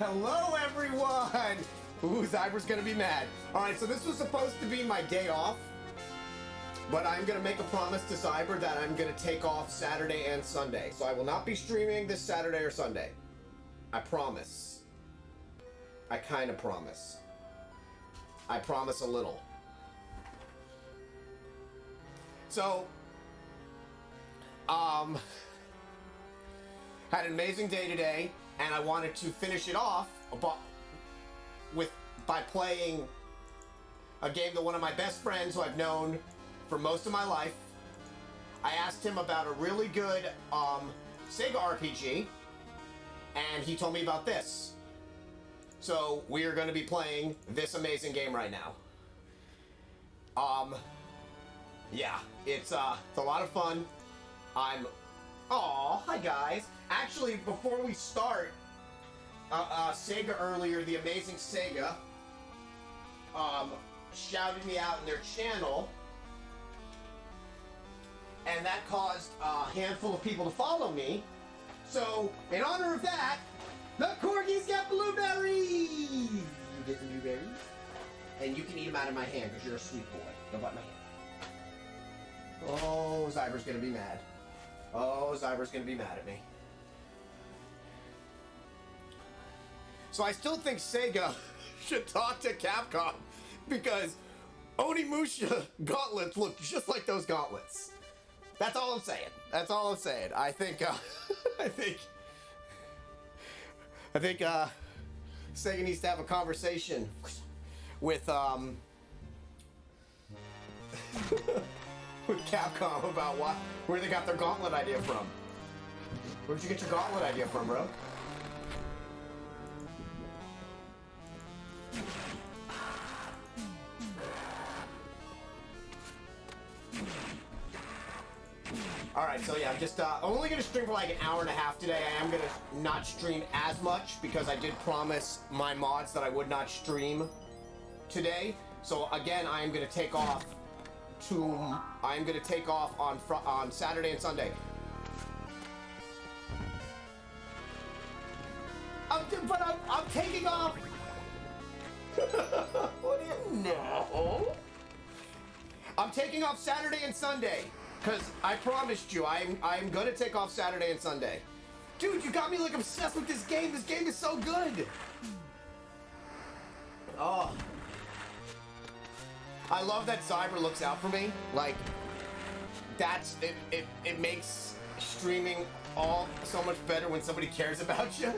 Hello, everyone! Ooh, Zyber's gonna be mad. Alright, so this was supposed to be my day off, but I'm gonna make a promise to Zyber that I'm gonna take off Saturday and Sunday. So I will not be streaming this Saturday or Sunday. I promise. I kinda promise. I promise a little. So, had an amazing day today, and I wanted to finish it off by playing a game that one of my best friends who I've known for most of my life. I asked him about a really good Sega RPG, and he told me about this. So we are going to be playing this amazing game right now. Yeah, it's a lot of fun. Aw, hi guys. Actually, before we start, Sega earlier, the amazing Sega, shouted me out in their channel, and that caused a handful of people to follow me. So, in honor of that, the corgis got blueberries! You get the blueberries? And you can eat them out of my hand, because you're a sweet boy. Don't bite my hand. Oh, Zyber's gonna be mad. Oh, Zyber's gonna be mad at me. So I still think Sega should talk to Capcom, because Onimusha gauntlets look just like those gauntlets. That's all I'm saying. That's all I'm saying. I think Sega needs to have a conversation with with Capcom about where they got their gauntlet idea from. Where'd you get your gauntlet idea from, bro? Alright, so yeah, I'm just only gonna stream for like an hour and a half today. I am gonna not stream as much because I did promise my mods that I would not stream today. So again, I am gonna take off on Saturday and Sunday. I'm taking off. What do you know? I'm taking off Saturday and Sunday. Because I promised you, I'm gonna take off Saturday and Sunday. Dude, you got me like obsessed with this game. This game is so good. Oh. I love that Zyber looks out for me. Like, that's, it makes streaming all so much better when somebody cares about you.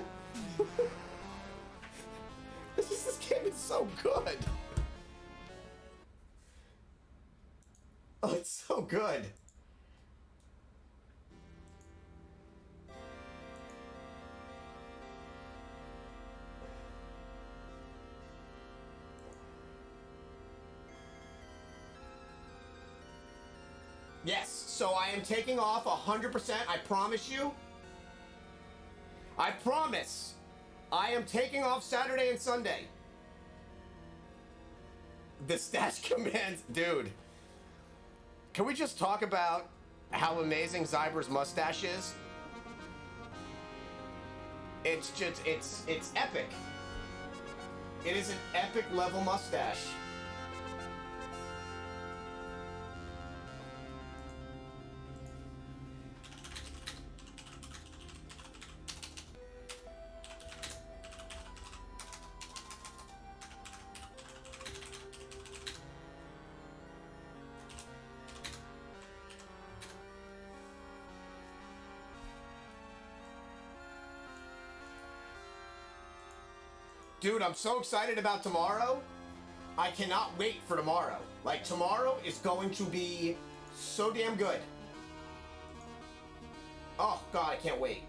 This game is so good. Oh, it's so good. Yes, so I am taking off 100%, I promise you. I promise. I am taking off Saturday and Sunday. The stash commands, dude. Can we just talk about how amazing Zyber's mustache is? It's just, it's epic. It is an epic level mustache. Dude, I'm so excited about tomorrow. I cannot wait for tomorrow. Like, tomorrow is going to be so damn good. Oh, God, I can't wait.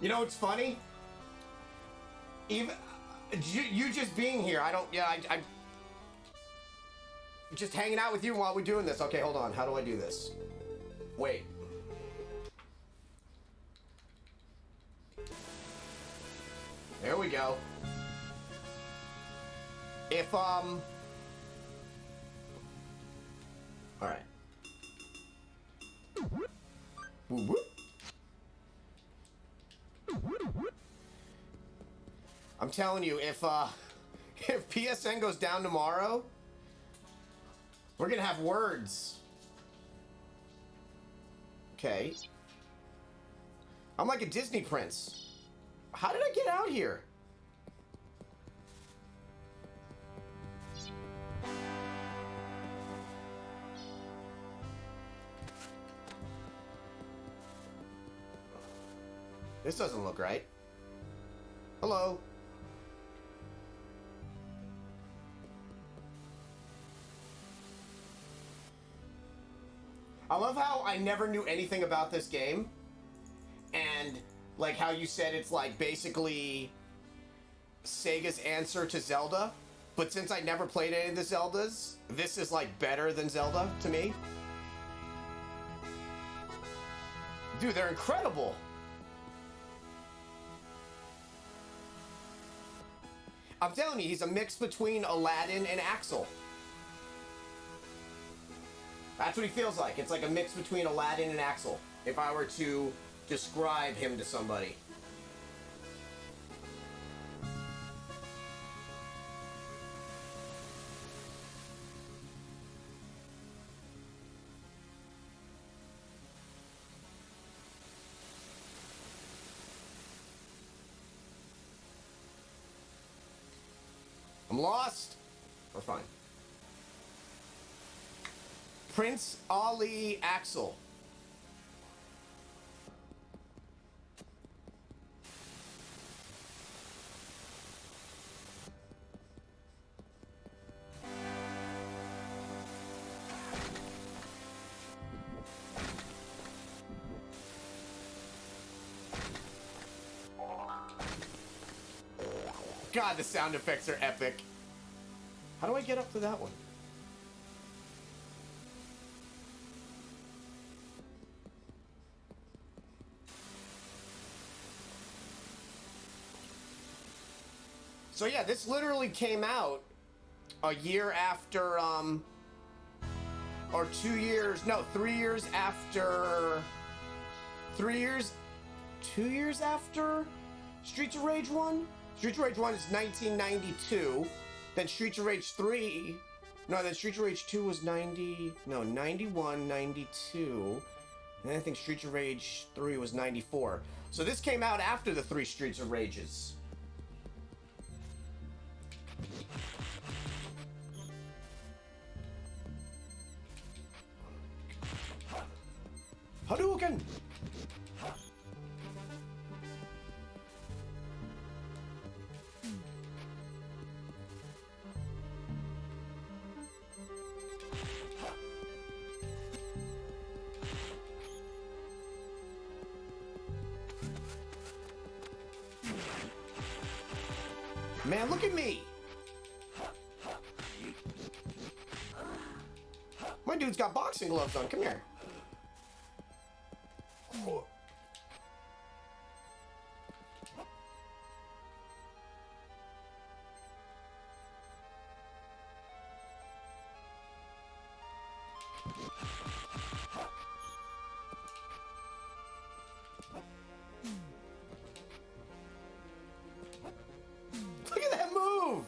You know what's funny? Even... You just being here, I'm just hanging out with you while we're doing this. Okay, hold on. How do I do this? Wait. There we go. If, all right. Woo woo. I'm telling you, if PSN goes down tomorrow, we're gonna have words. Okay. I'm like a Disney prince. How did I get out here? This doesn't look right. Hello. I love how I never knew anything about this game. And like how you said it's like basically Sega's answer to Zelda. But since I never played any of the Zeldas, this is like better than Zelda to me. Dude, they're incredible. I'm telling you, he's a mix between Aladdin and Axel. That's what he feels like. It's like a mix between Aladdin and Axel, if I were to describe him to somebody. I'm lost. We're fine. Prince Ali Axel. God, the sound effects are epic. How do I get up to that one? So yeah, this literally came out a year after, or 2 years, no, 3 years after, 2 years after Streets of Rage 1? Streets of Rage 1 is 1992, then Streets of Rage 3, no, then Streets of Rage 2 was 91, 92, and then I think Streets of Rage 3 was 94. So this came out after the 3 Streets of Rages. Hadouken! Man, look at me! My dude's got boxing gloves on. Come here. Look at that move!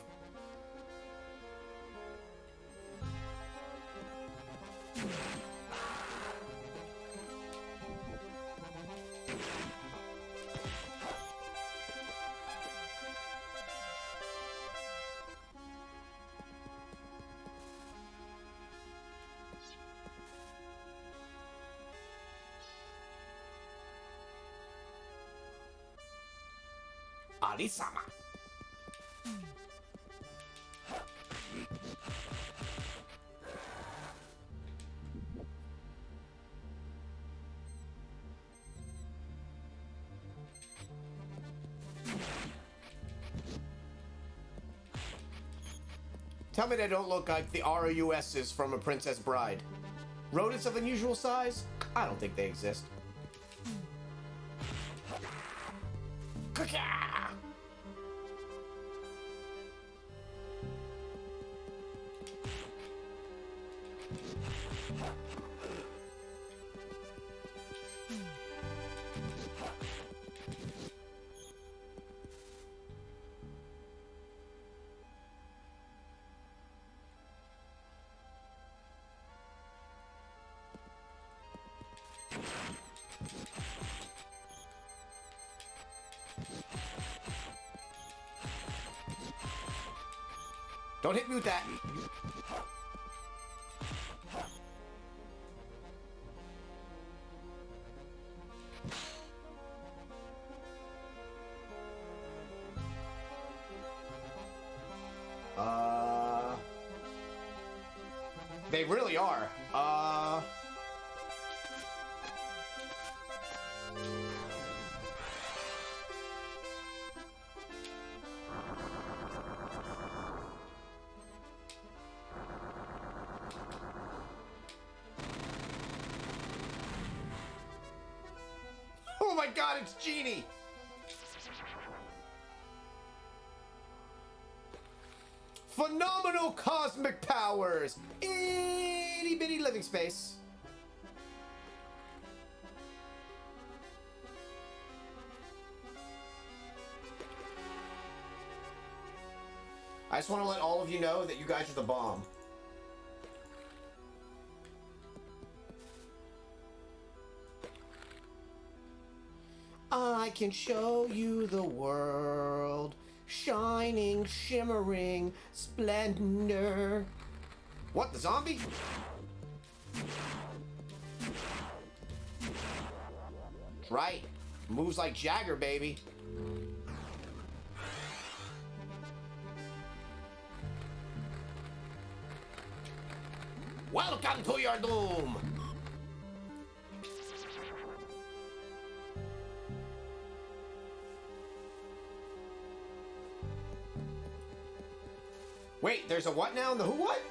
Ali-sama. Tell me they don't look like the ROUSs from A Princess Bride. Rodents of unusual size? I don't think they exist. Don't hit me with that. They really are. Oh my god, it's Genie! Phenomenal cosmic powers! Itty bitty living space. I just want to let all of you know that you guys are the bomb. I can show you the world. Shining, shimmering splendor. What, the zombie? Right. Moves like Jagger, baby. Welcome to your doom. Wait, there's a what now in the who what?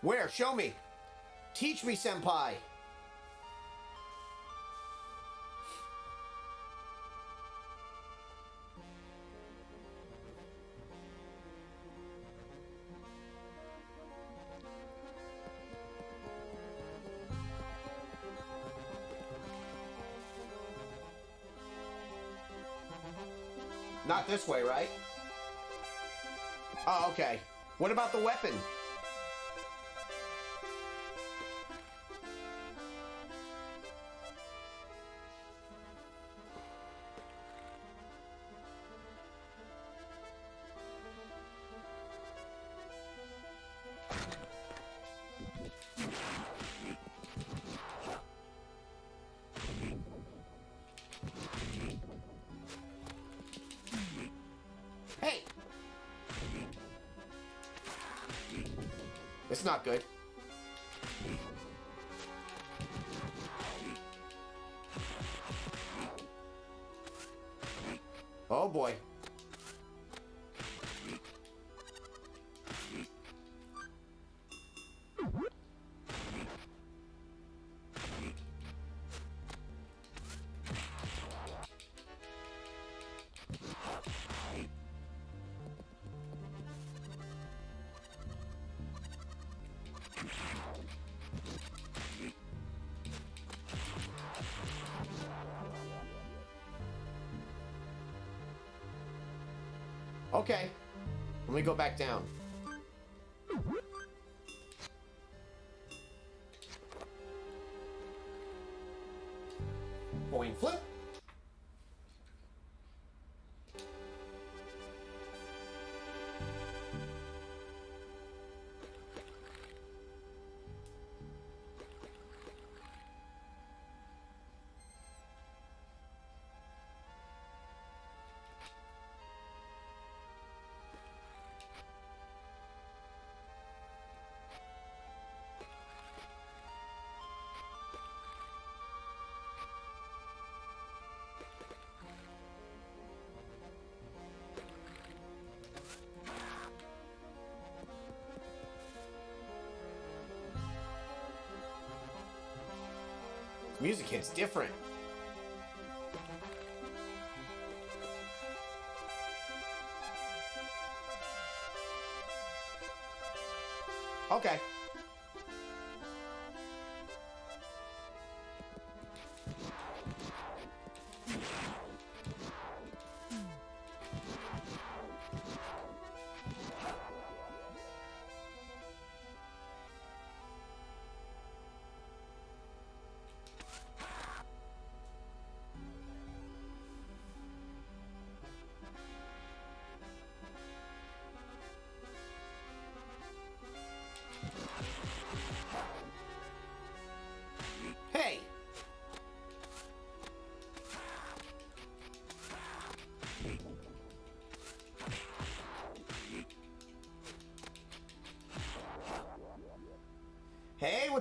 Where? Show me. Teach me, senpai. Not this way, right? Oh, okay. What about the weapon? Hey! It's not good. Oh boy. Okay. Let me go back down. Coin flip. Music hits different. Okay.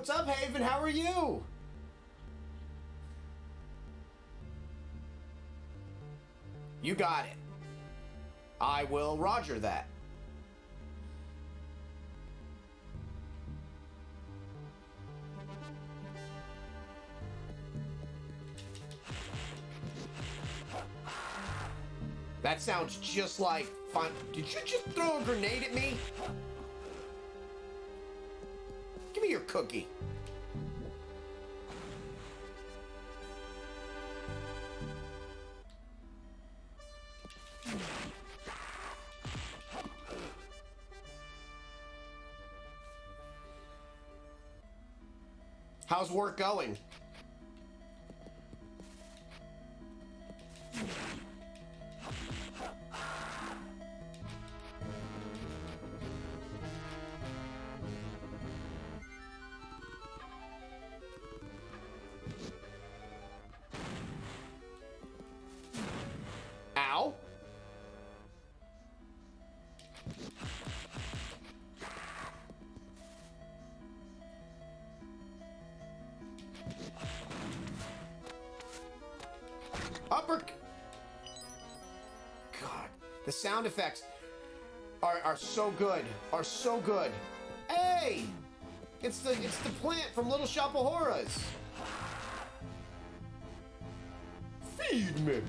What's up, Haven? How are you? You got it. I will roger that. That sounds just like fun. Did you just throw a grenade at me? Give me your cookie. How's work going? Ow. Upper. God, the sound effects are so good. Are so good. Hey, it's the plant from Little Shop of Horrors. Feed me.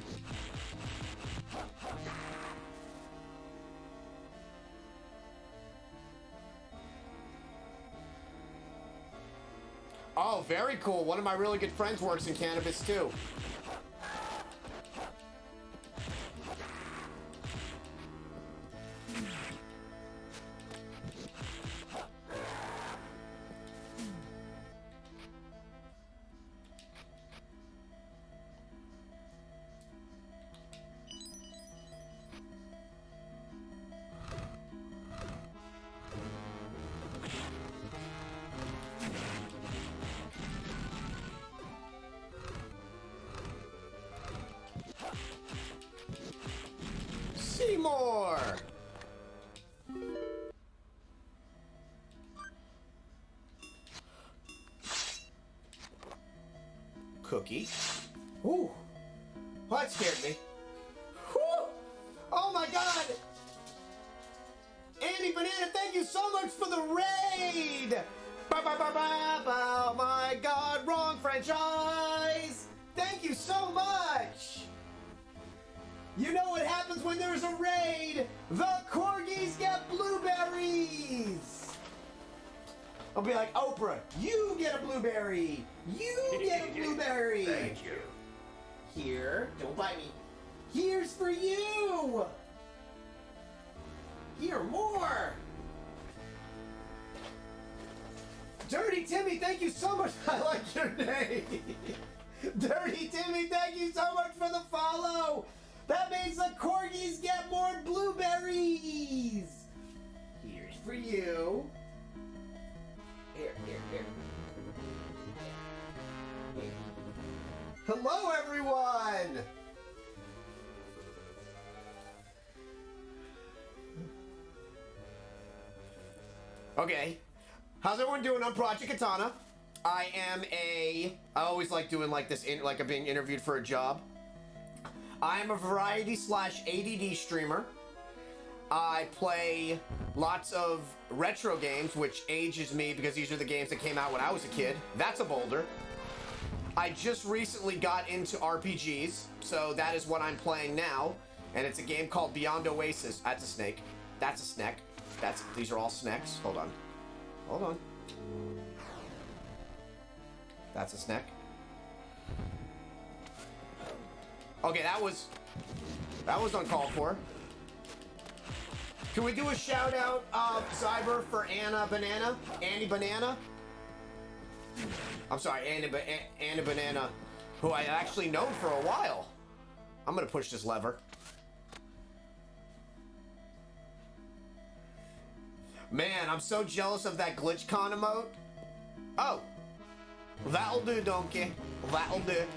Oh, very cool. One of my really good friends works in cannabis too. Seymour! Cookie. Ooh. Well, that scared me. Whew. Oh my god! Andy Banana, thank you so much for the raid! Ba ba ba ba ba! Oh my god, wrong franchise! Thank you so much! You know what happens when there's a raid? The corgis get blueberries! I'll be like, Oprah, you get a blueberry! You get a blueberry! Thank you. Here, don't bite me. Here's for you! Here, more! Dirty Timmy, thank you so much. I like your name. Dirty Timmy, thank you so much for the follow. That means the corgis get more blueberries. Here's for you. Here. Hello, everyone. Okay. How's everyone doing on Project Katana? I always like doing like this, like I'm being interviewed for a job. I am a variety / ADD streamer. I play lots of retro games, which ages me because these are the games that came out when I was a kid. That's a boulder. I just recently got into RPGs, so that is what I'm playing now. And it's a game called Beyond Oasis. That's a snake. That's a snack. These are all snacks. Hold on. That's a snack. Okay, that was uncalled for. Can we do a shout out Cyber for Annie Banana? I'm sorry, Annie Banana, who I actually known for a while. I'm gonna push this lever. Man, I'm so jealous of that GlitchCon emote. Oh, that'll do, donkey. That'll do.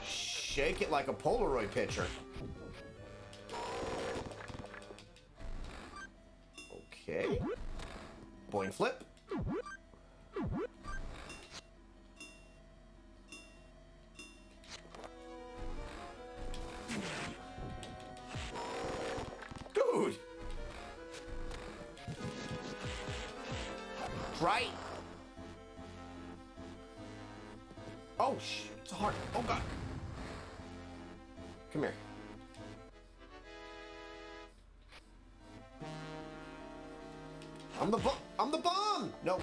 Shake it like a Polaroid picture. Boing flip. Dude! Right. Oh, shit. It's hard. Oh, God. Come here. I'm the bomb! No.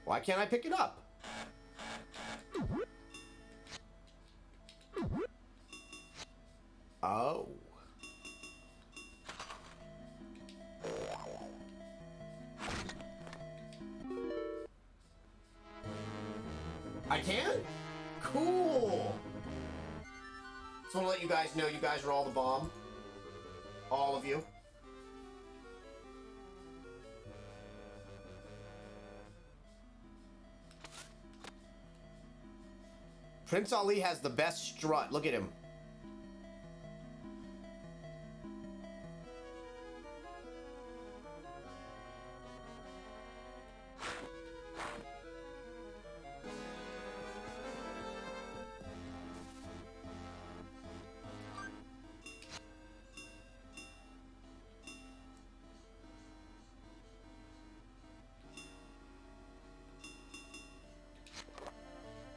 Why can't I pick it up? Oh. I can? Cool. Just want to let you guys know you guys are all the bomb. All of you. Prince Ali has the best strut. Look at him.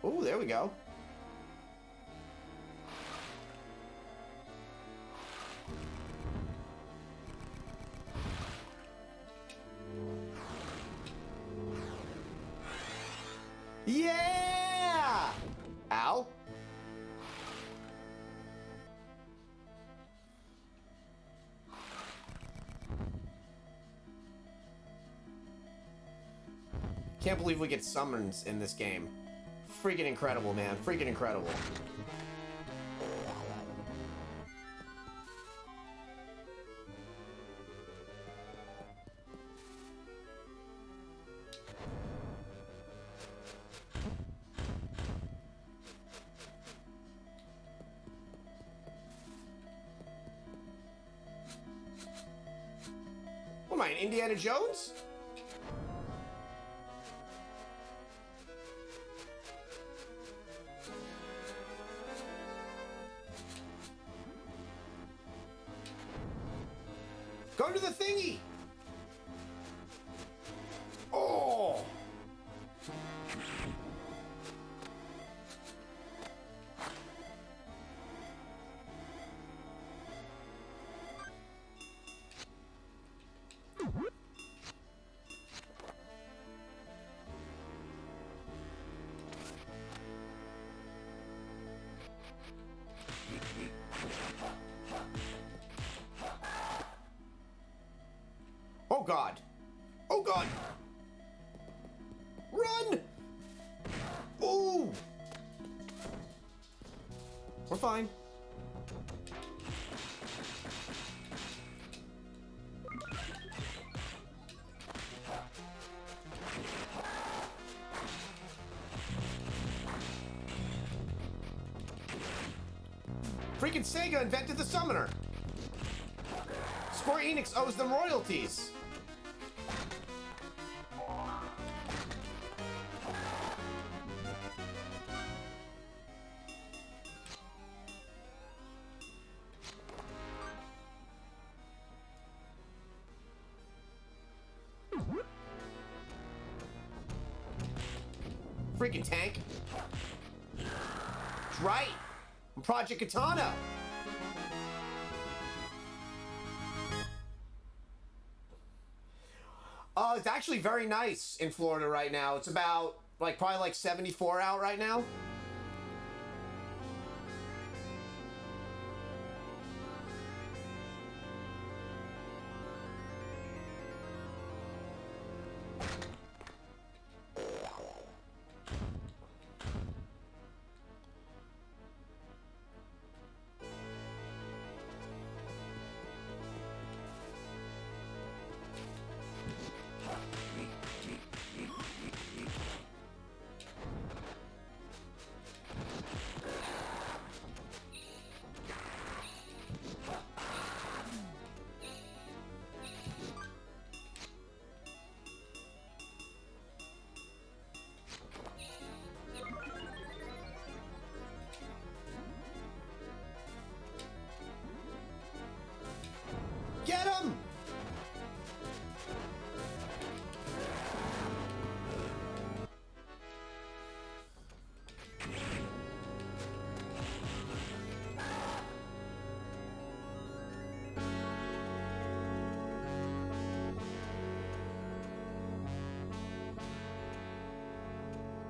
Oh, there we go. Yeah! Ow. Can't believe we get summons in this game. Freaking incredible, man. Freaking incredible. What am I, an Indiana Jones? Go to the thingy! Oh! Oh God! Oh God! Run! Ooh! We're fine. Freaking Sega invented the summoner! Square Enix owes them royalties! Freaking tank. That's right. I'm Project Katana. It's actually very nice in Florida right now. It's about probably like 74 out right now.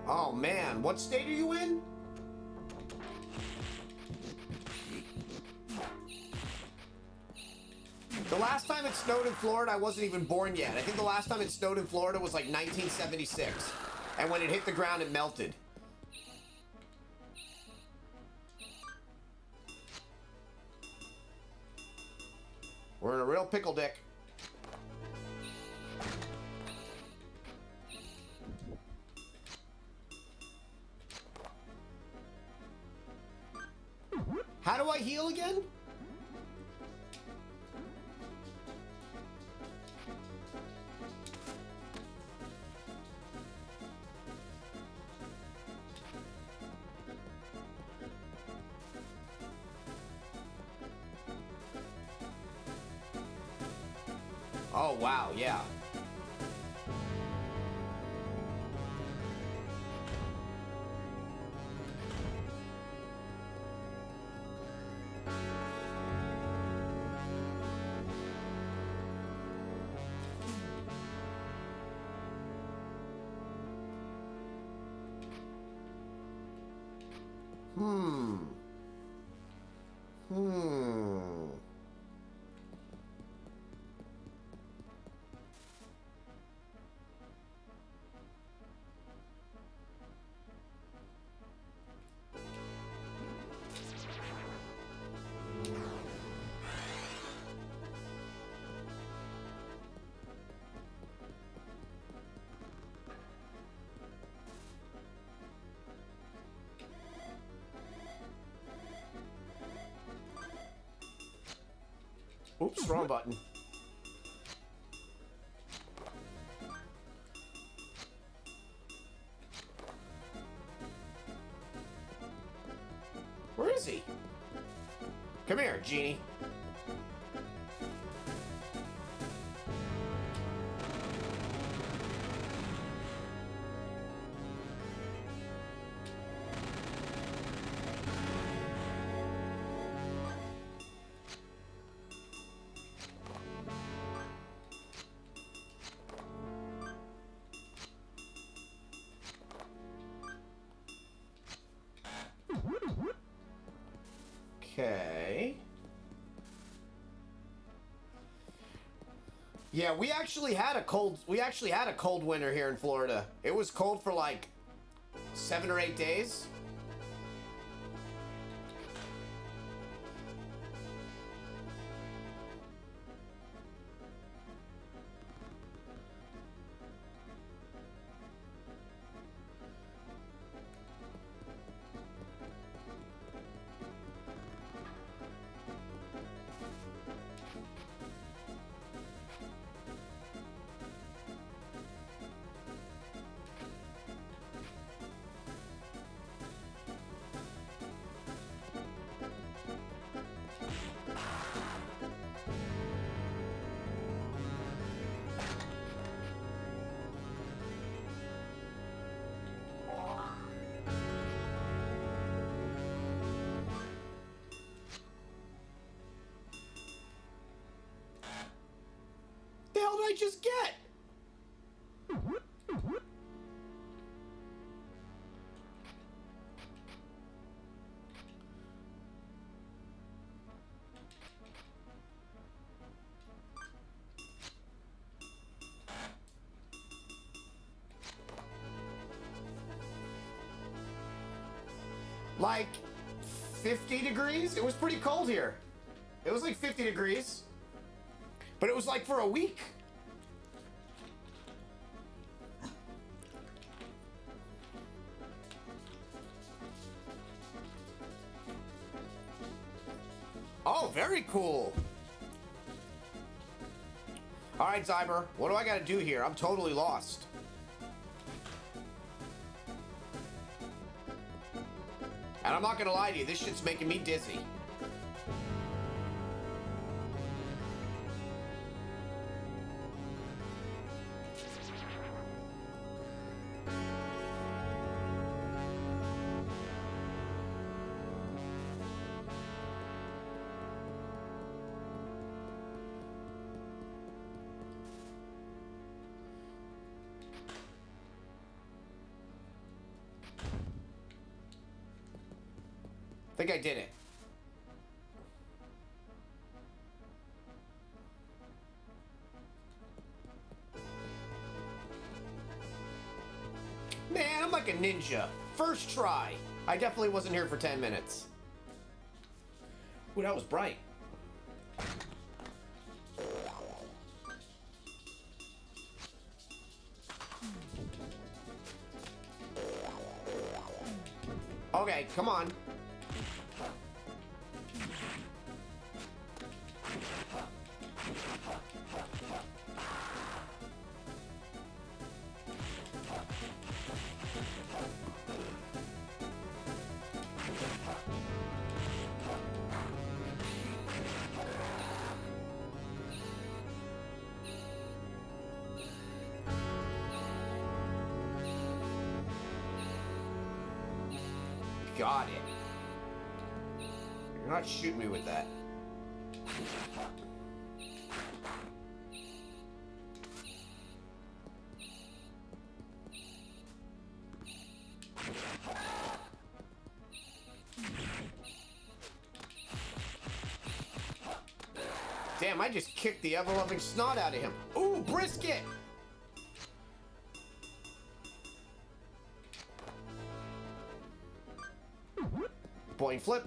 Oh man, what state are you in? The last time it snowed in Florida, I wasn't even born yet. I think the last time it snowed in Florida was like 1976. And when it hit the ground, it melted. We're in a real pickle, Dick. How do I heal again? Oh, wow, yeah. Hmm. Oops, wrong button. Where is he? Come here, Genie. Okay. Yeah, we actually had a cold winter here in Florida. It was cold for like 7 or 8 days. The hell did I just get? Like 50 degrees? It was pretty cold here. It was like 50 degrees. But it was like for a week. Oh, very cool. All right, Zyber, what do I got to do here? I'm totally lost. And I'm not going to lie to you, this shit's making me dizzy. I think I did it. Man, I'm like a ninja. First try. I definitely wasn't here for 10 minutes. Ooh, that was bright. Okay, come on. Got it. You're not shooting me with that. Damn, I just kicked the ever-loving snot out of him. Ooh, brisket! Point flip.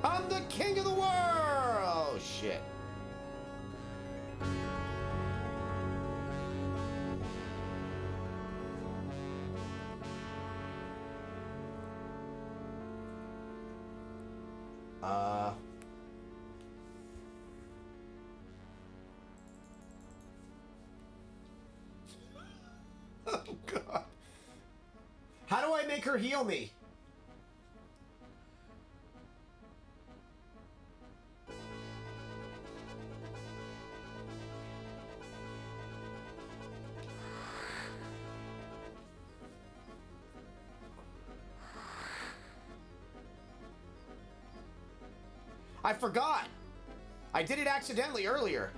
I'm the king of the world! Oh, shit. Oh, God. How do I make her heal me? I forgot. I did it accidentally earlier.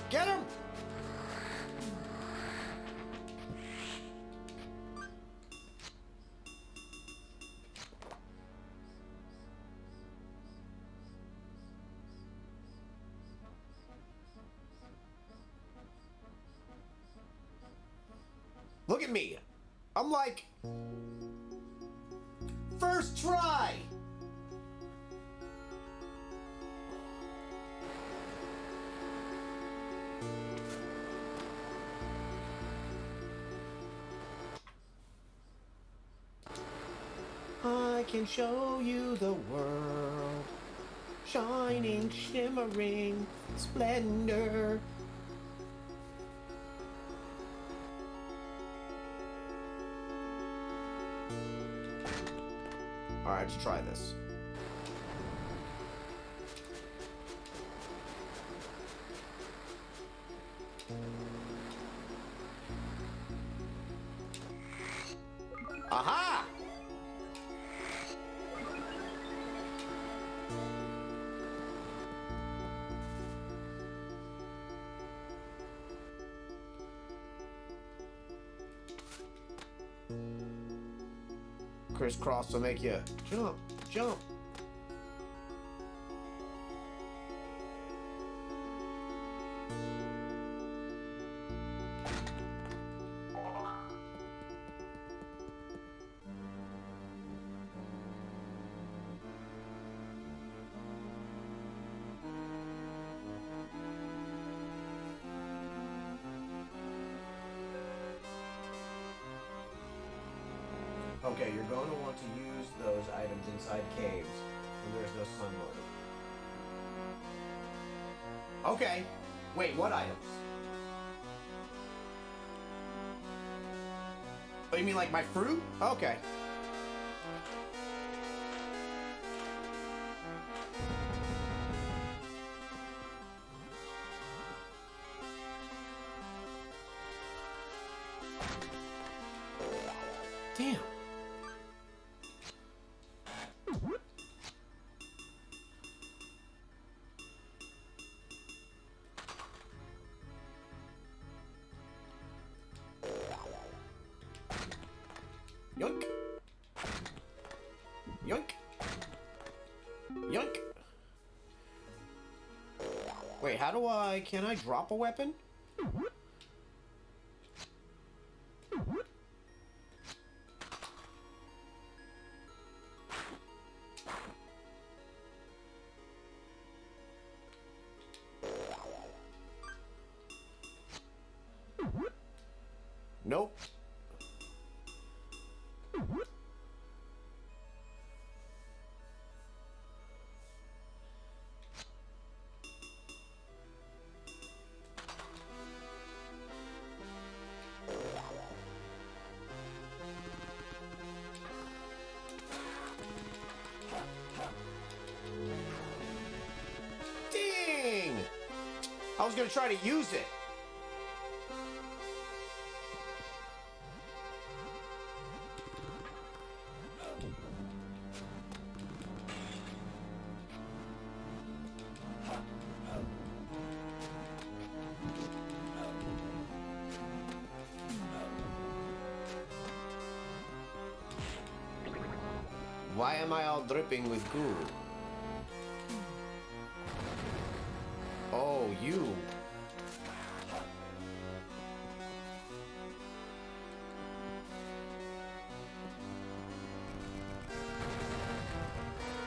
Get him! Look at me. I'm like... First try! I can show you the world. Shining, shimmering, splendor. Alright, let's try this. Aha! Crisscross will make you jump, jump. Okay, you're going to want to use those items inside caves when there's no sun mode. Okay. Wait, what items? Oh, you mean like my fruit? Okay. Damn. Yoink. Yoink. Yoink. Wait, how do I... Can I drop a weapon? Nope. Dang! I was gonna try to use it. Why am I all dripping with goo? Oh, you.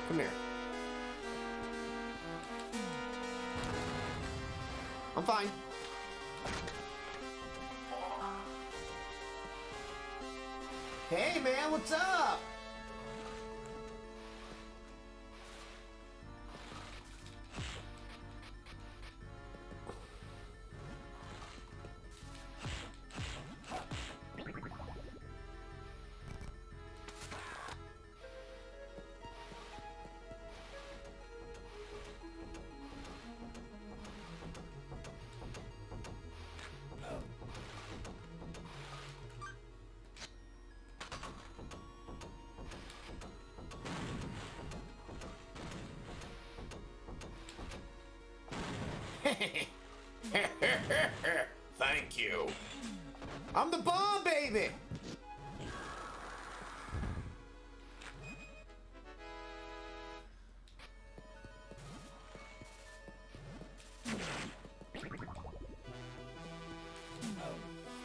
Come here. I'm fine. Hey, man, what's up? Thank you. I'm the bomb, baby!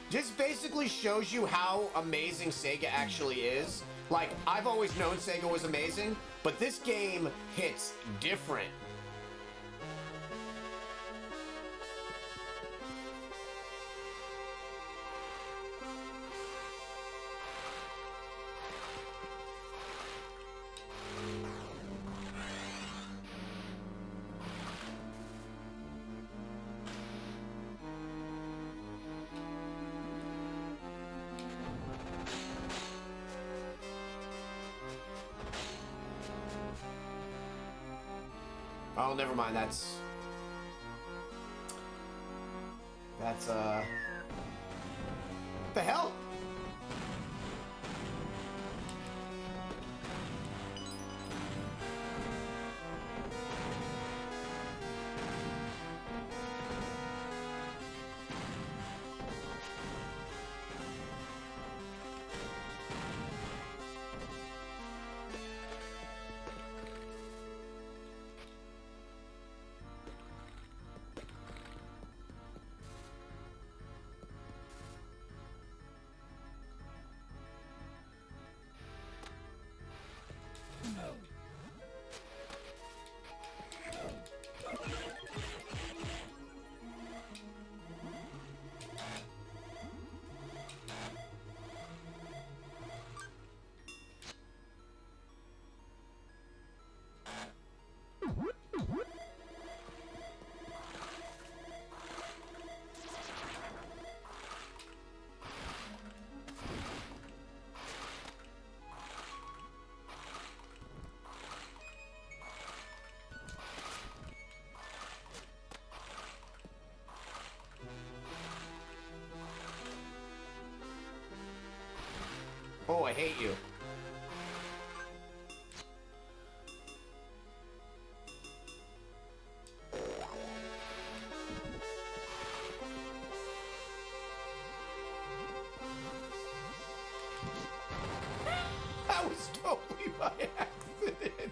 Just basically shows you how amazing Sega actually is. Like, I've always known Sega was amazing, but this game hits different. Oh, never mind. That's what the hell? I hate you. That was totally by accident.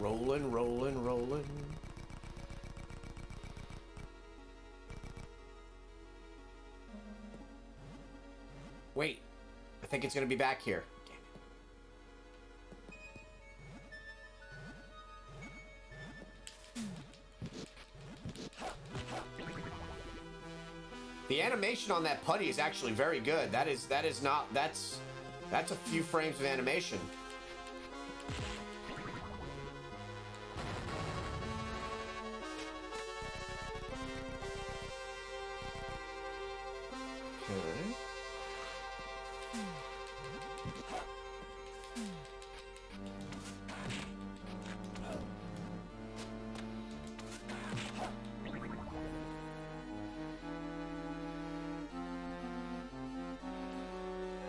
Rolling, rolling, rolling. Wait, I think it's gonna be back here. Damn it. The animation on that putty is actually very good. That's a few frames of animation.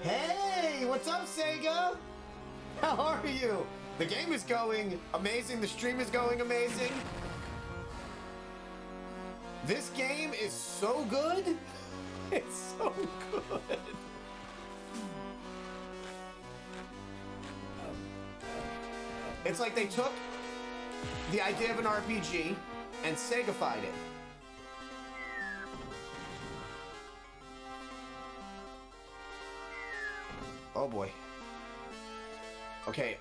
Hey, what's up, Sega? How are you? The game is going amazing. The stream is going amazing. This game is so good. It's so good. It's like they took the idea of an RPG and Segafied it. Oh boy. Okay,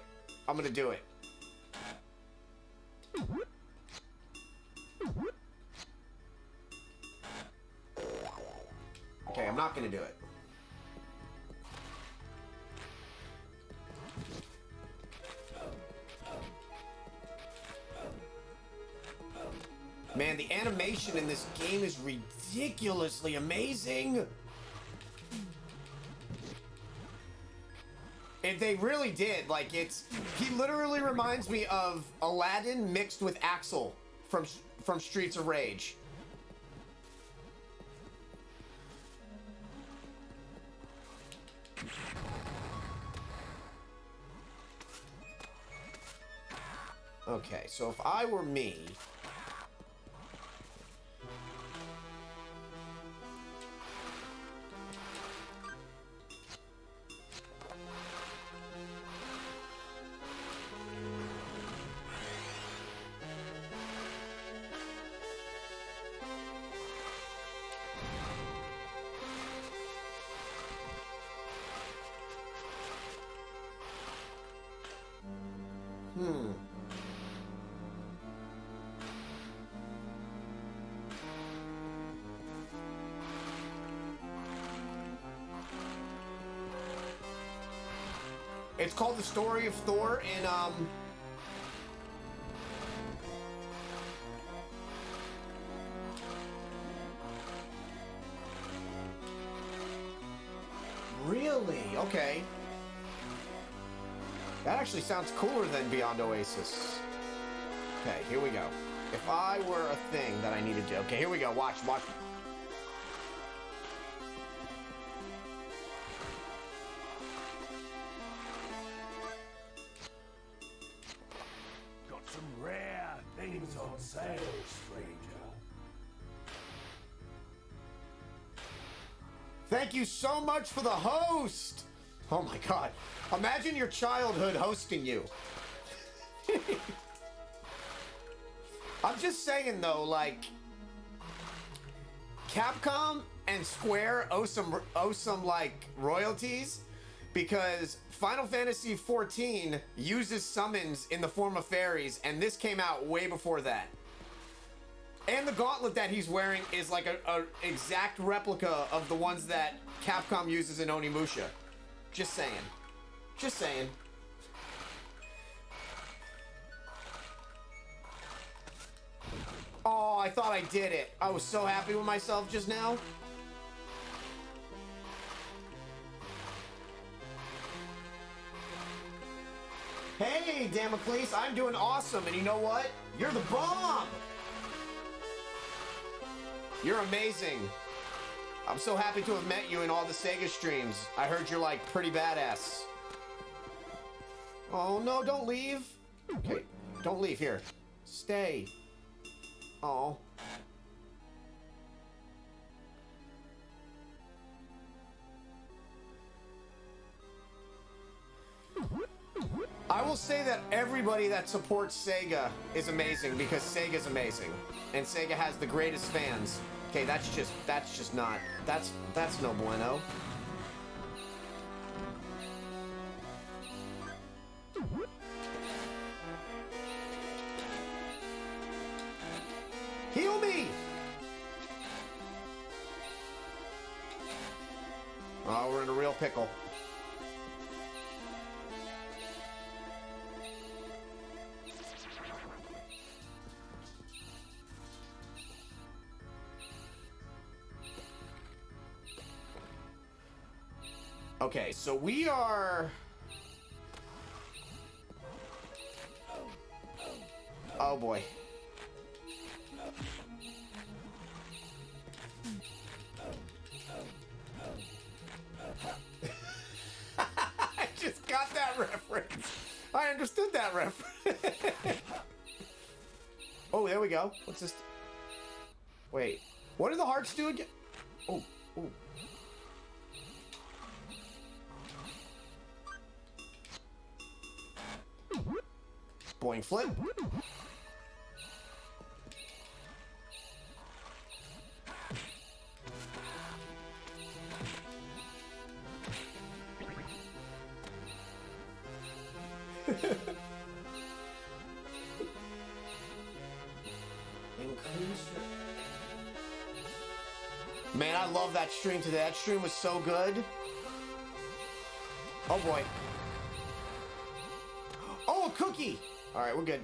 I'm gonna do it. Okay, I'm not gonna do it. Man, the animation in this game is ridiculously amazing. And they really did. Like, he literally reminds me of Aladdin mixed with Axel from Streets of Rage. Okay, so if I were me, it's called The Story of Thor in, Really? Okay. That actually sounds cooler than Beyond Oasis. Okay, here we go. If I were a thing that I needed to... Okay, here we go. Watch. say, stranger? Thank you so much for the host. Oh my God. Imagine your childhood hosting you. I'm just saying though, like, Capcom and Square owe some like royalties, because Final Fantasy XIV uses summons in the form of fairies, and this came out way before that. And the gauntlet that he's wearing is like a exact replica of the ones that Capcom uses in Onimusha. Just saying. Just saying. Oh, I thought I did it. I was so happy with myself just now. Hey, Damocles, I'm doing awesome, and you know what? You're the bomb! You're amazing. I'm so happy to have met you in all the Sega streams. I heard you're like pretty badass. Oh no, don't leave. Okay, don't leave. Here, stay. Oh. I will say that everybody that supports Sega is amazing, because Sega's amazing, and Sega has the greatest fans. Okay, that's just not, that's no bueno. Heal me! Oh, we're in a real pickle. Okay, so we are... Oh boy. I just got that reference. I understood that reference. Oh, there we go. What's this? Wait. What do the hearts do again? Oh, oh. Boing flip. Man, I love that stream today. That stream was so good. Oh boy. Oh, a cookie! Alright, we're good.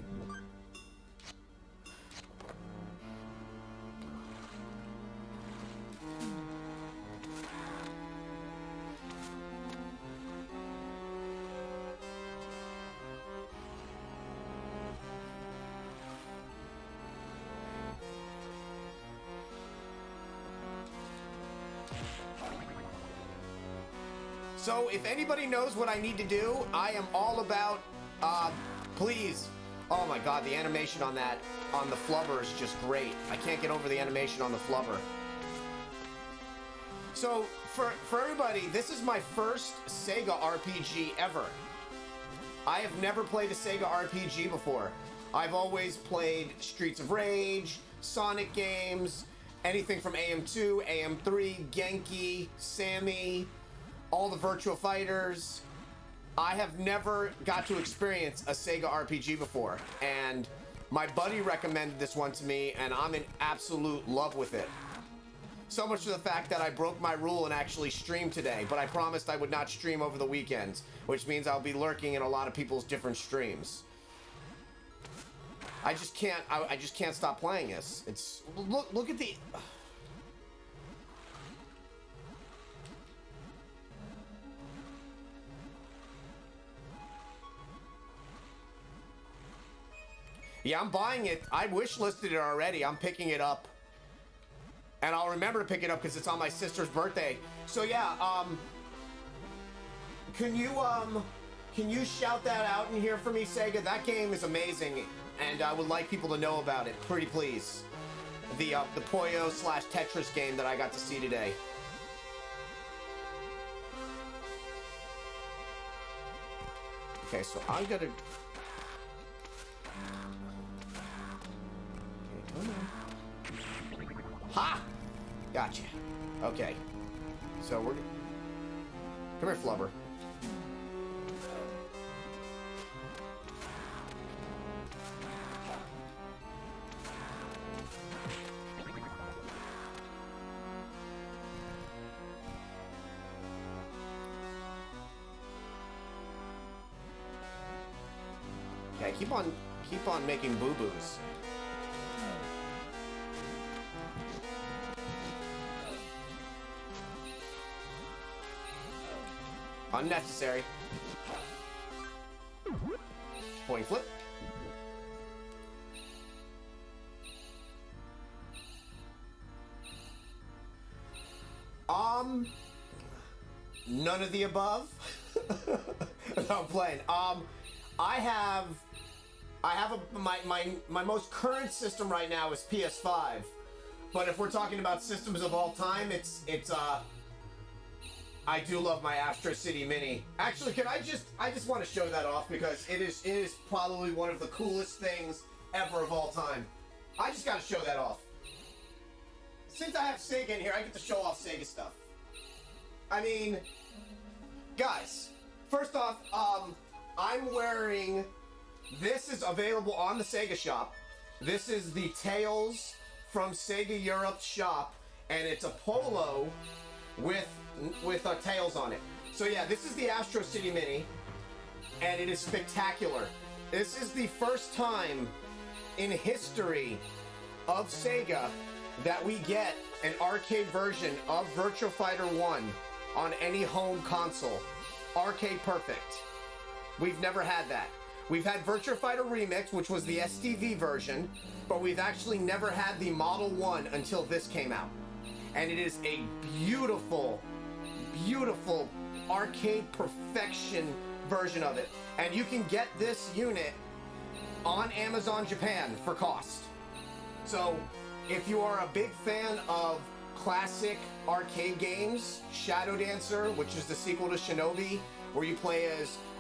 So, if anybody knows what I need to do, I am all about, please. Oh my god, the animation on that, on the flubber is just great. I can't get over the animation on the flubber. So, for everybody, this is my first Sega RPG ever. I have never played a Sega RPG before. I've always played Streets of Rage, Sonic games, anything from AM2, AM3, Genki, Sammy, all the Virtua Fighters. I have never got to experience a Sega RPG before, and my buddy recommended this one to me, and I'm in absolute love with it. So much to the fact that I broke my rule and actually streamed today, but I promised I would not stream over the weekends, which means I'll be lurking in a lot of people's different streams. I just can't stop playing this. It's, look at the... Yeah, I'm buying it. I wish listed it already. I'm picking it up. And I'll remember to pick it up because it's on my sister's birthday. So yeah, can you shout that out in here for me, Sega? That game is amazing. and I would like people to know about it, pretty please. The Puyo / Tetris game that I got to see today. Okay, so I'm gonna... Okay, come on. Ha! Gotcha. Okay. So we're... Come here, Flubber. Okay, keep on making boo-boos. Unnecessary. Point flip. None of the above. No, I'm playing. I have my most current system right now is PS5. But if we're talking about systems of all time, it's I do love my Astro City Mini. Actually, I just want to show that off because it is probably one of the coolest things ever of all time. I just got to show that off. Since I have Sega in here, I get to show off Sega stuff. I mean, guys, first off, I'm wearing, this is available on the Sega shop. This is the Tales from Sega Europe shop, and it's a polo with Tails on it. So yeah, this is the Astro City Mini, and it is spectacular. This is the first time in history of Sega that we get an arcade version of Virtua Fighter 1 on any home console. Arcade perfect. We've never had that. We've had Virtua Fighter Remix, which was the STV version, but we've actually never had the Model 1 until this came out. And it is a beautiful, beautiful arcade perfection version of it. And you can get this unit on Amazon Japan for cost. So if you are a big fan of classic arcade games, Shadow Dancer, which is the sequel to Shinobi, where you play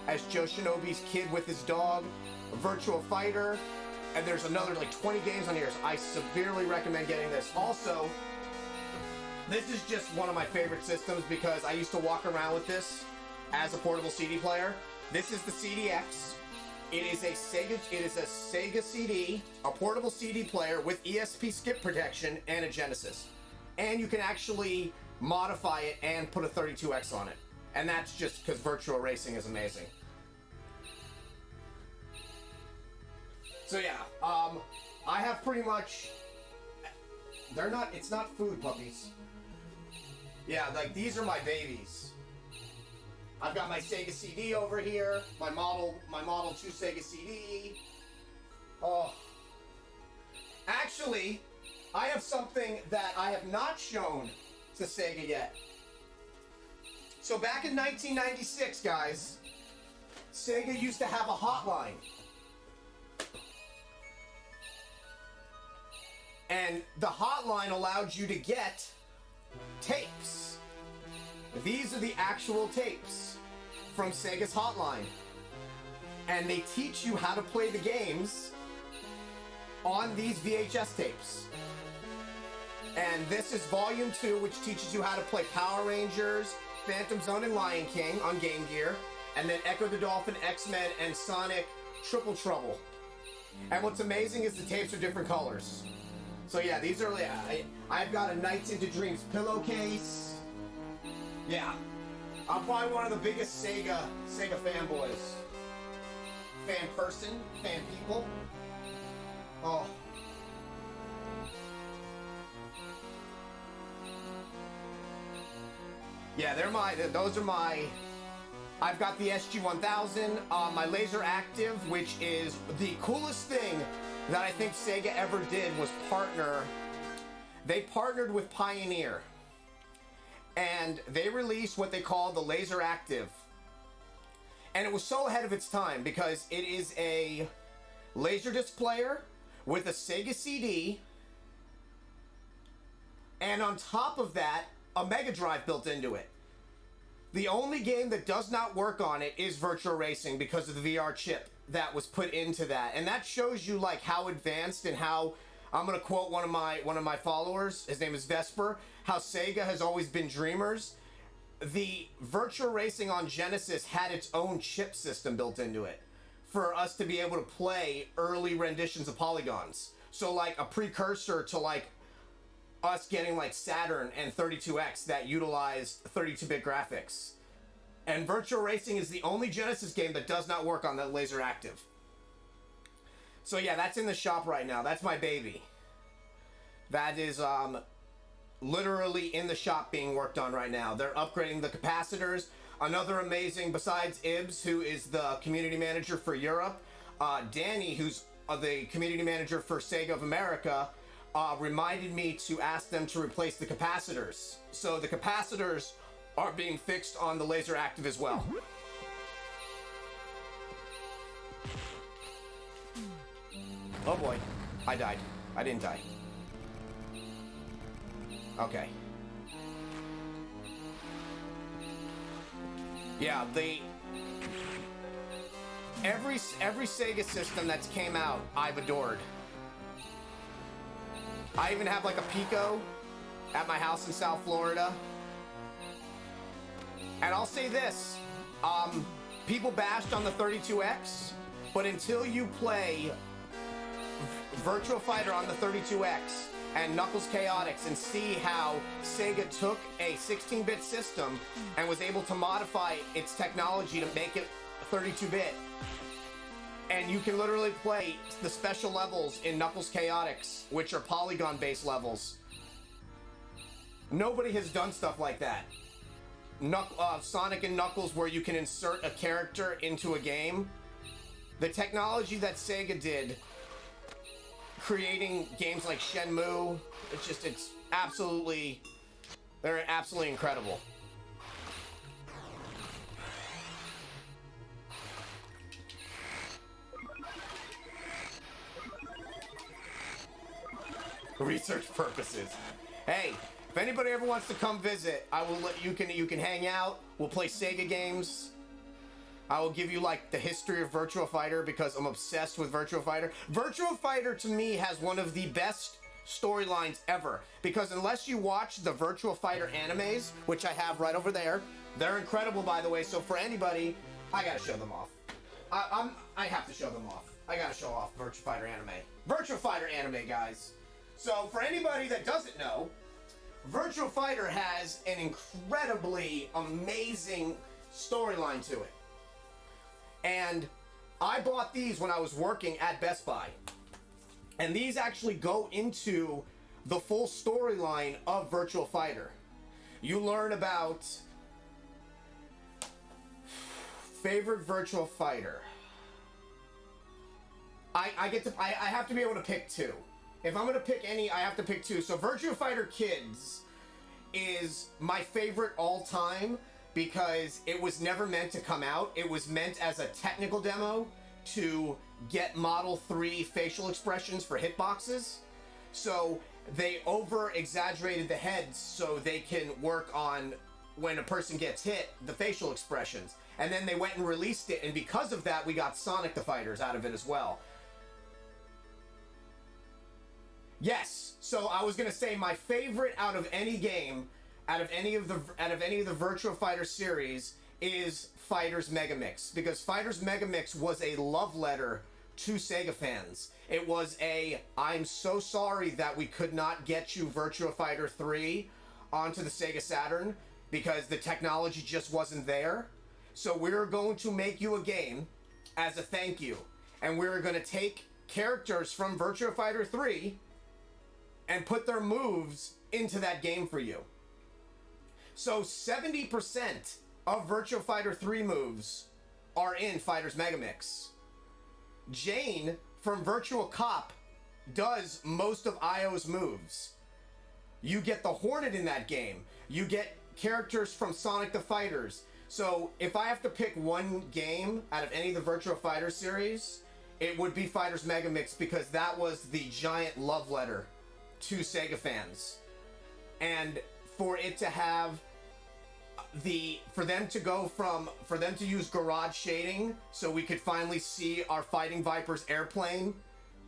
as Joe Shinobi's kid with his dog, Virtua Fighter, and there's another like 20 games on here, so I severely recommend getting this. Also, this is just one of my favorite systems because I used to walk around with this as a portable CD player. This is the CDX. It is a Sega CD, a portable CD player with ESP skip protection and a Genesis. And you can actually modify it and put a 32X on it. And that's just because Virtua Racing is amazing. So yeah, I have pretty much, it's not food puppies. Yeah, like these are my babies. I've got my Sega CD over here, my Model 2 Sega CD. Oh. Actually, I have something that I have not shown to Sega yet. So back in 1996, guys, Sega used to have a hotline. And the hotline allowed you to get tapes. These are the actual tapes from Sega's hotline. And they teach you how to play the games on these VHS tapes. And this is Volume 2, which teaches you how to play Power Rangers, Phantom Zone, and Lion King on Game Gear. And then Echo the Dolphin, X-Men, and Sonic Triple Trouble. And what's amazing is the tapes are different colors. So yeah, these are, I've got a Nights into Dreams pillowcase. Yeah. I'm probably one of the biggest Sega fanboys. Fan people. Oh. Yeah, those are my, I've got the SG-1000, my Laser Active, which is the coolest thing that I think Sega ever did was they partnered with Pioneer. And they released what they call the Laser Active. And it was so ahead of its time because it is Laserdisc player with a Sega CD, and on top of that, a Mega Drive built into it. The only game that does not work on it is Virtua Racing because of the VR chip that was put into that. And that shows you like how advanced and how, I'm gonna quote one of my followers, his name is Vesper, how Sega has always been dreamers. The Virtua Racing on Genesis had its own chip system built into it for us to be able to play early renditions of polygons. So like a precursor to like us getting like Saturn and 32X that utilized 32-bit graphics. And Virtua Racing is the only Genesis game that does not work on that laser active. So yeah, that's in the shop right now. That's my baby. That is literally in the shop being worked on right now. They're upgrading the capacitors. Another amazing, besides Ibs, who is the community manager for Europe, Danny, who's the community manager for Sega of America, reminded me to ask them to replace the capacitors. So the capacitors are being fixed on the laser active as well. Oh boy, I died. I didn't die. Okay. Yeah, every Sega system that's came out, I've adored. I even have like a Pico at my house in South Florida. And I'll say this, people bashed on the 32X, but until you play Virtua Fighter on the 32X and Knuckles Chaotix and see how Sega took a 16-bit system and was able to modify its technology to make it 32-bit, and you can literally play the special levels in Knuckles Chaotix, which are polygon-based levels. Nobody has done stuff like that. Sonic and Knuckles, where you can insert a character into a game. The technology that Sega did, creating games like Shenmue, they're absolutely incredible. Research purposes. Hey, if anybody ever wants to come visit, I will let you can hang out. We'll play Sega games. I will give you like the history of Virtua Fighter because I'm obsessed with Virtua Fighter. Virtua Fighter to me has one of the best storylines ever because unless you watch the Virtua Fighter animes, which I have right over there, they're incredible by the way. So for anybody, I gotta show them off. I have to show them off. I gotta show off Virtua Fighter anime. Virtua Fighter anime, guys. So for anybody that doesn't know, Virtua Fighter has an incredibly amazing storyline to it. And I bought these when I was working at Best Buy. And these actually go into the full storyline of Virtua Fighter. You learn about favorite Virtua Fighter. I have to be able to pick two. If I'm gonna pick any, I have to pick two. So Virtua Fighter Kids is my favorite all time because it was never meant to come out. It was meant as a technical demo to get Model 3 facial expressions for hitboxes. So they over-exaggerated the heads so they can work on, when a person gets hit, the facial expressions. And then they went and released it, and because of that, we got Sonic the Fighters out of it as well. Yes, so I was gonna say my favorite out of any game, out of any of the Virtua Fighter series, is Fighters Megamix, because Fighters Megamix was a love letter to Sega fans. It was a, I'm so sorry that we could not get you Virtua Fighter 3 onto the Sega Saturn because the technology just wasn't there. So we're going to make you a game as a thank you, and we're going to take characters from Virtua Fighter 3 and put their moves into that game for you. So 70% of Virtua Fighter 3 moves are in Fighters Megamix. Jane from Virtual Cop does most of Io's moves. You get the Hornet in that game. You get characters from Sonic the Fighters. So if I have to pick one game out of any of the Virtua Fighter series, it would be Fighters Megamix, because that was the giant love letter to Sega fans. And for it to have for them to use garage shading so we could finally see our Fighting Vipers airplane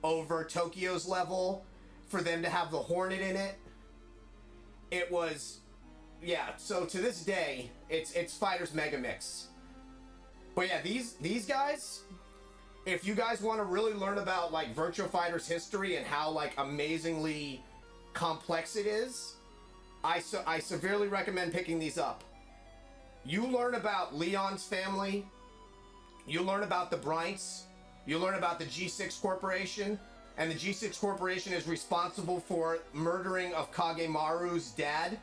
over Tokyo's level, for them to have the Hornet in it, it was, yeah. So to this day, it's Fighters Megamix. But yeah, these guys, if you guys want to really learn about like Virtua Fighter's history and how like amazingly complex it is, I severely recommend picking these up. You learn about Leon's family, you learn about the Breints, you learn about the G6 Corporation, and the G6 Corporation is responsible for murdering of Kagemaru's dad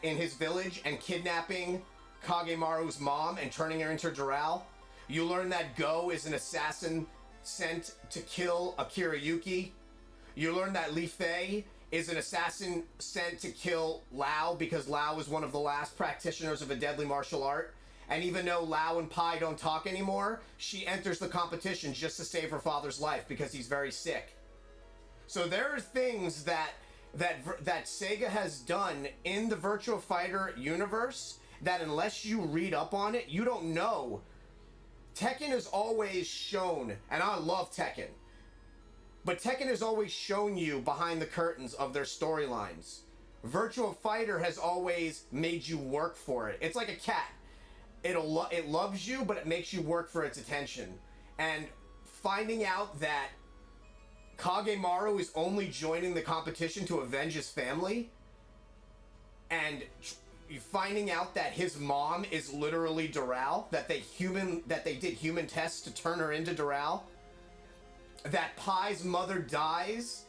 in his village and kidnapping Kagemaru's mom and turning her into Doral. You learn that Go is an assassin sent to kill Akira Yuki. You learn that Li Fei is an assassin sent to kill Lao, because Lao is one of the last practitioners of a deadly martial art. And even though Lao and Pai don't talk anymore, she enters the competition just to save her father's life because he's very sick. So there are things that Sega has done in the Virtua Fighter universe that unless you read up on it, you don't know. Tekken has always shown, and I love Tekken, but Tekken has always shown you behind the curtains of their storylines. Virtua Fighter has always made you work for it. It's like a cat. It loves you, but it makes you work for its attention. And finding out that Kagemaru is only joining the competition to avenge his family, and finding out that his mom is literally Doral, that they did human tests to turn her into Doral, that Pai's mother dies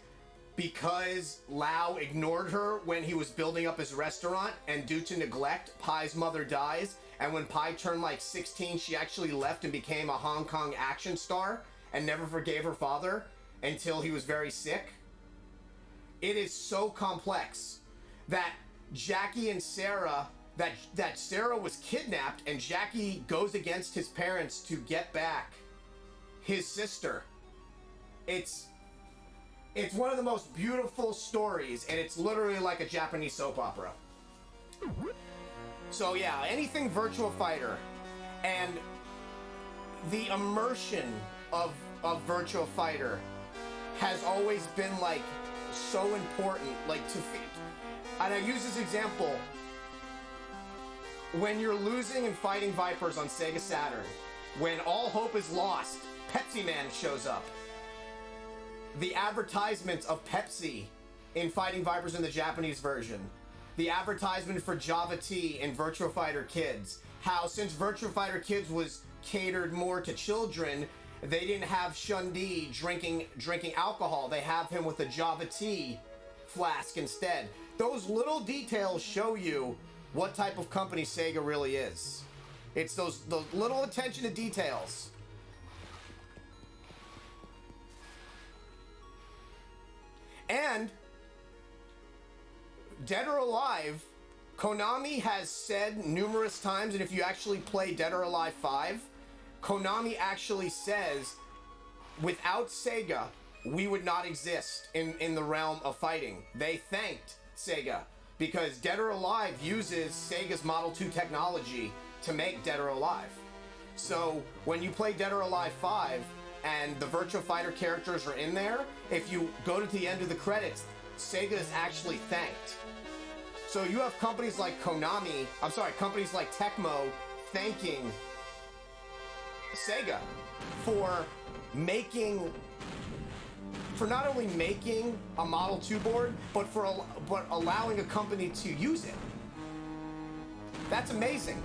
because Lao ignored her when he was building up his restaurant, and due to neglect, Pai's mother dies, and when Pai turned like 16, she actually left and became a Hong Kong action star and never forgave her father until he was very sick. It is so complex that Jackie and Sarah, that Sarah was kidnapped and Jackie goes against his parents to get back his sister. It's one of the most beautiful stories, and it's literally like a Japanese soap opera. So yeah, anything Virtua Fighter, and the immersion of Virtua Fighter has always been like so important. Like and I use this example, when you're losing in Fighting Vipers on Sega Saturn, when all hope is lost, Pepsi Man shows up. The advertisements of Pepsi in Fighting Vipers in the Japanese version. The advertisement for Java Tea in Virtua Fighter Kids. How since Virtua Fighter Kids was catered more to children, they didn't have Shun-Di drinking alcohol. They have him with a Java Tea flask instead. Those little details show you what type of company Sega really is. It's those little attention to details. And Dead or Alive, Konami has said numerous times, and if you actually play Dead or Alive 5, Konami actually says, without Sega, we would not exist in the realm of fighting. They thanked Sega because Dead or Alive uses Sega's Model 2 technology to make Dead or Alive. So when you play Dead or Alive 5 and the Virtua Fighter characters are in there, if you go to the end of the credits, Sega is actually thanked. So you have companies like companies like Tecmo thanking Sega for not only making a Model 2 board, but allowing a company to use it. That's amazing.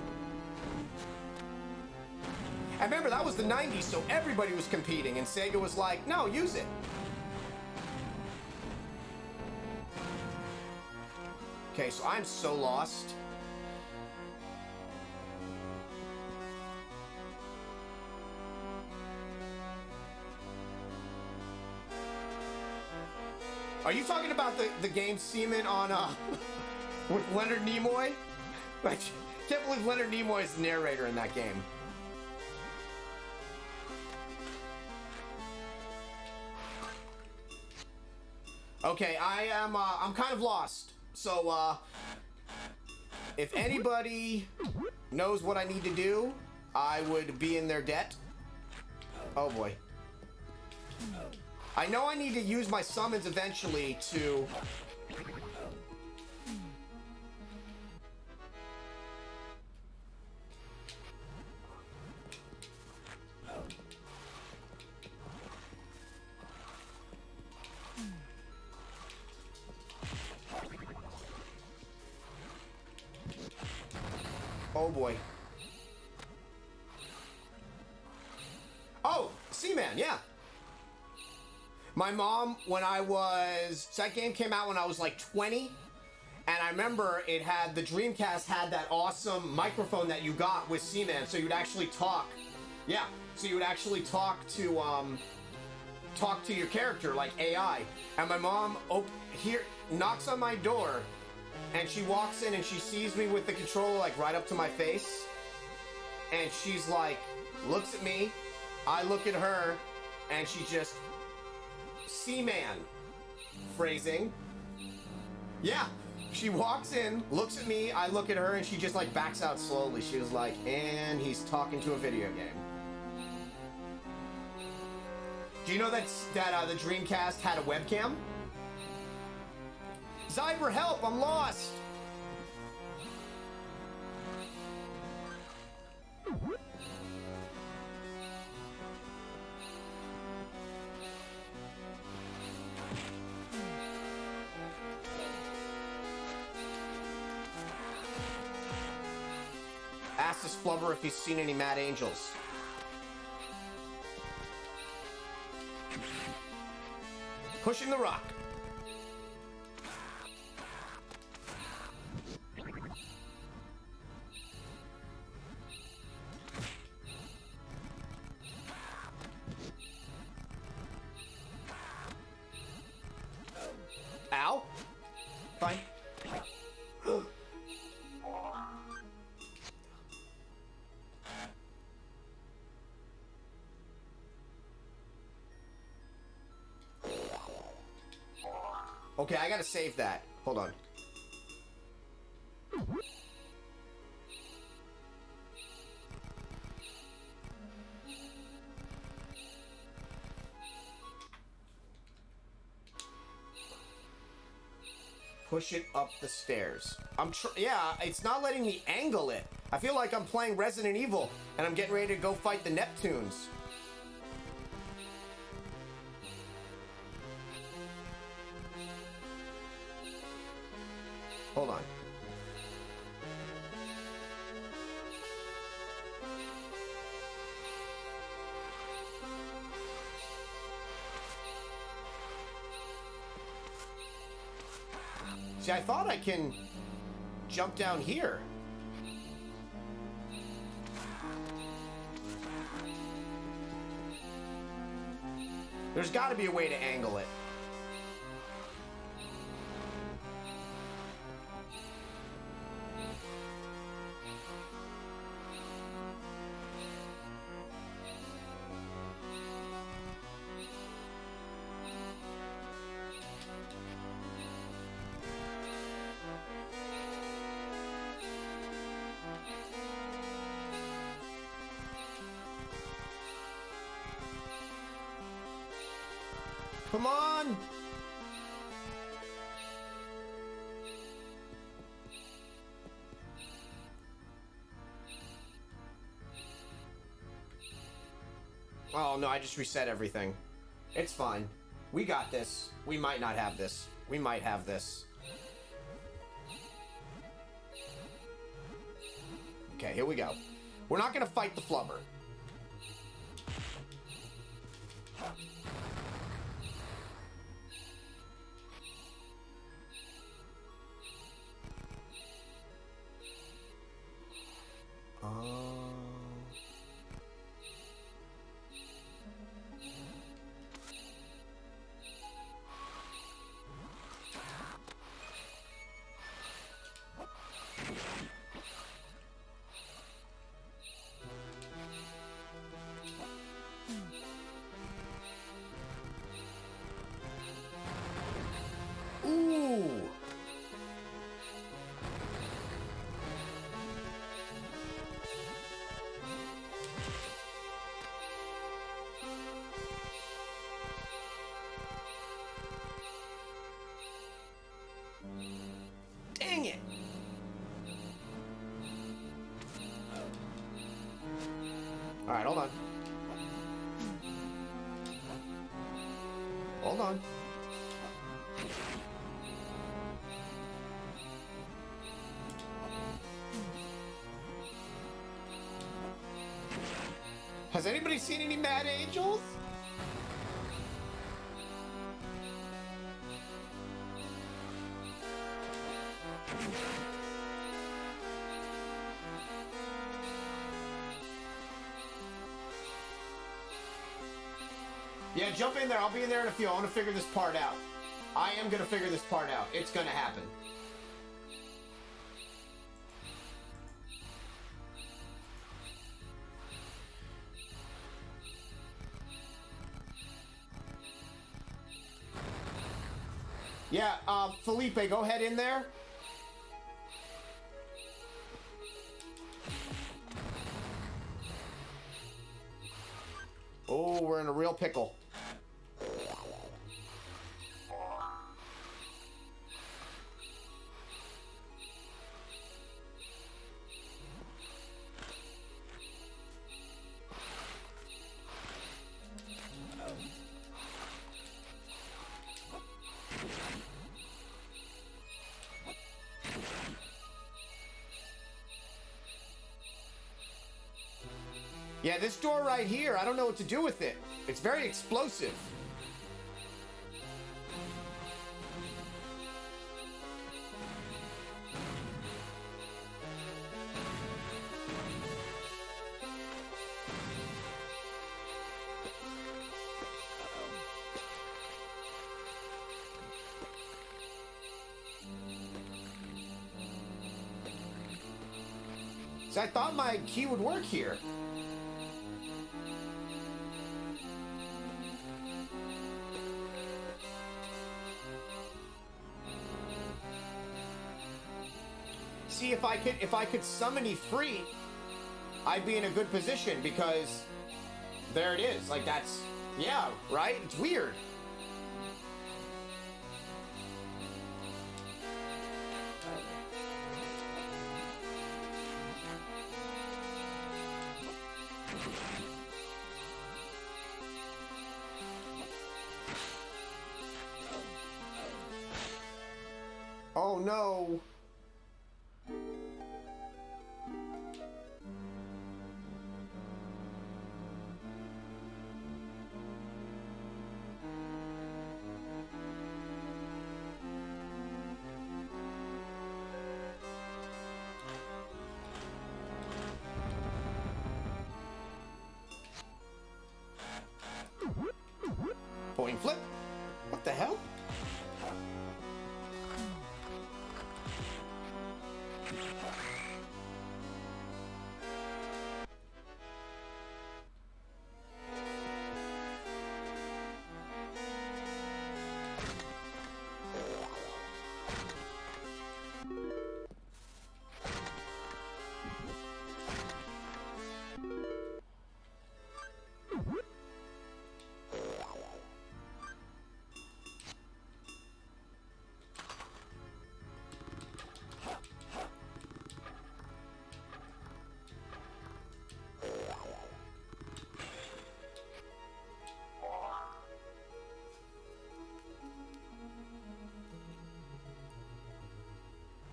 And remember, that was the 90s, so everybody was competing, and Sega was like, no, use it. Okay, so I'm so lost. Are you talking about the game Seaman on, with Leonard Nimoy? I can't believe Leonard Nimoy is the narrator in that game. Okay, I'm kind of lost. So, if anybody knows what I need to do, I would be in their debt. Oh boy. I know I need to use my summons eventually to... Oh boy. Oh, Seaman, yeah. My mom, when I was... So that game came out when I was like 20. And I remember it had... The Dreamcast had that awesome microphone that you got with Seaman. So you would actually talk. Yeah. So you would actually talk to your character, like AI. And my mom knocks on my door. And she walks in and she sees me with the controller like right up to my face. And she's like, looks at me. I look at her. And she just... Seaman. Phrasing. Yeah. She walks in, looks at me, I look at her, and she just like backs out slowly. She was like, and he's talking to a video game. Do you know that the Dreamcast had a webcam? Zyber, help! I'm lost! Ask this flubber if he's seen any Mad Angels. Pushing the rock. Ow. Fine. Okay, I gotta save that. Hold on. Push it up the stairs. Yeah, it's not letting me angle it. I feel like I'm playing Resident Evil and I'm getting ready to go fight the Neptunes. Hold on. See, I thought I can jump down here. There's got to be a way to angle it. Come on! Oh no, I just reset everything. It's fine. We got this. We might not have this. We might have this. Okay, here we go. We're not gonna fight the flubber. All right, hold on. Hold on. Has anybody seen any Mad Angels? Yeah, jump in there. I'll be in there in a few. I want to figure this part out. I am going to figure this part out. It's going to happen. Yeah, Felipe, go ahead in there. Oh, we're in a real pickle. Yeah, this door right here, I don't know what to do with it. It's very explosive. So I thought my key would work here. See, if I could summon Ifrit, I'd be in a good position because there it is. Like that's, yeah, right? It's weird. Oh no. Point flip. What the hell?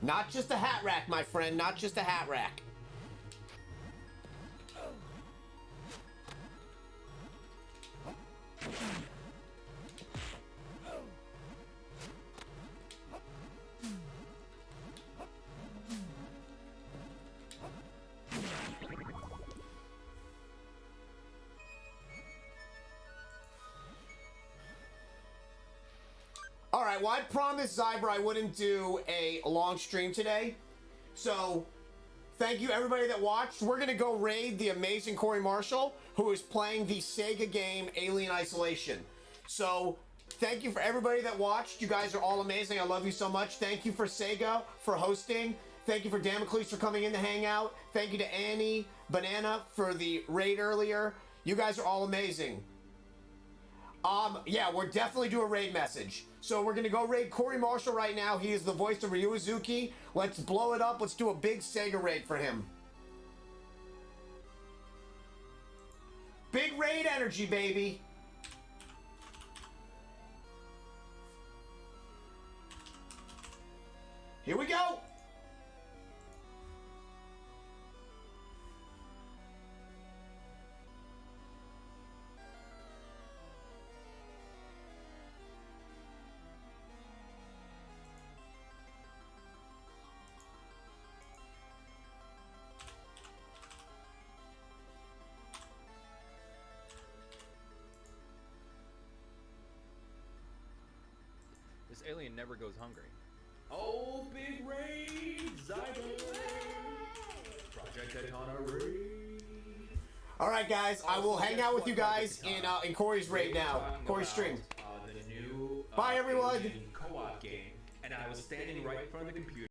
Not just a hat rack, my friend. Not just a hat rack. All right, well, I promised Zyber I wouldn't do a long stream today. So, thank you everybody that watched. We're going to go raid the amazing Corey Marshall, who is playing the Sega game Alien Isolation. So, thank you for everybody that watched. You guys are all amazing. I love you so much. Thank you for Sega for hosting. Thank you for Damocles for coming in to hang out. Thank you to Annie Banana for the raid earlier. You guys are all amazing. Yeah, we're definitely doing a raid message. So we're gonna go raid Corey Marshall right now. He is the voice of Ryu Uzuki. Let's blow it up. Let's do a big Sega raid for him. Big raid energy, baby. Here we go. This alien never goes hungry. Oh, big raid! Zyber! Project Daytona raid! All right, guys. I will hang out with you guys in Corey's raid now. Corey's stream. The new Bye, everyone. co-op game, and I was standing right in front of the computer.